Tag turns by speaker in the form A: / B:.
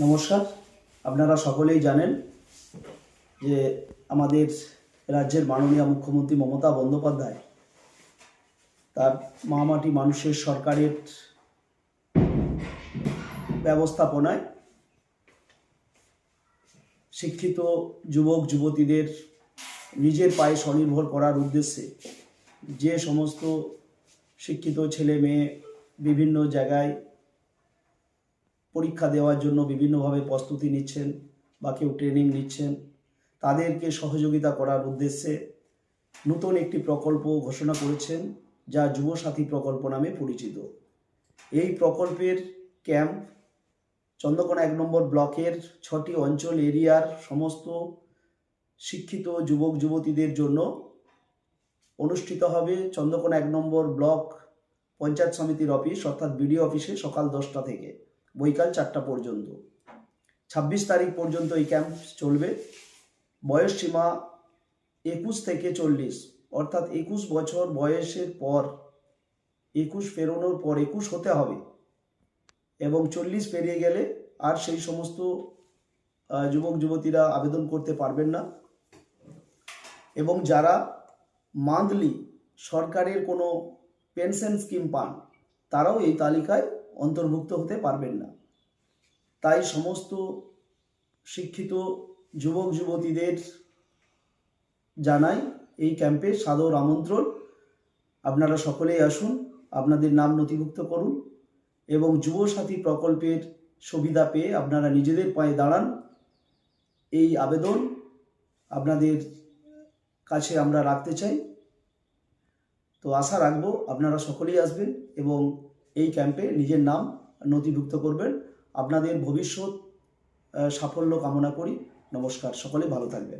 A: নমস্কার। আপনারা সকলেই জানেন যে আমাদের রাজ্যের মাননীয় মুখ্যমন্ত্রী মমতা বন্দ্যোপাধ্যায় তার মা মাটি মানুষের সরকারের ব্যবস্থাপনায় শিক্ষিত যুবক যুবতীদের নিজের পায়ে স্বনির্ভর করার উদ্দেশ্যে যে সমস্ত শিক্ষিত ছেলে মেয়ে বিভিন্ন জায়গায় পরীক্ষা দেওয়ার জন্য বিভিন্নভাবে প্রস্তুতি নিচ্ছেন বা কেউ ট্রেনিং নিচ্ছেন, তাদেরকে সহযোগিতা করার উদ্দেশ্যে নতুন একটি প্রকল্প ঘোষণা করেছেন, যা যুবসাথী প্রকল্প নামে পরিচিত। এই প্রকল্পের ক্যাম্প চন্দ্রকোনা 1 নম্বর ব্লকের 6টি অঞ্চল এরিয়ার সমস্ত শিক্ষিত যুবক যুবতীদের জন্য অনুষ্ঠিত হবে চন্দ্রকোনা 1 নম্বর ব্লক পঞ্চায়েত সমিতির অফিস অর্থাৎ বিডিও অফিসে সকাল 10টা থেকে বৈকাল 4টা পর্যন্ত। 26 তারিখ পর্যন্ত এই ক্যাম্প চলবে। বয়স সীমা 21 থেকে 40, অর্থাৎ 21 বছর বয়সের পর 21 পেরোনোর পর 21 হতে হবে এবং 40 পেরিয়ে গেলে আর সেই সমস্ত যুবক যুবতীরা আবেদন করতে পারবেন না। এবং যারা মান্থলি সরকারের কোনো পেনশন স্কিম পান, তারাও এই তালিকায় অন্তর্ভুক্ত হতে পারবেন না। তাই সমস্ত শিক্ষিত যুবক যুবতীদের জানাই এই ক্যাম্পে সাদর আমন্ত্রণ। আপনারা সকলেই আসুন, আপনাদের নাম নথিভুক্ত করুন এবং যুবসাথী প্রকল্পের সুবিধা পেয়ে আপনারা নিজেদের পায়ে দাঁড়ান। এই আবেদন আপনাদের কাছে আমরা রাখতে চাই। তো আশা রাখবো আপনারা সকলেই আসবেন এবং এই ক্যাম্পে নিজের নাম নথিভুক্ত করবেন। আপনাদের ভবিষ্যৎ সাফল্য কামনা করি। নমস্কার, সকলে ভালো থাকবেন।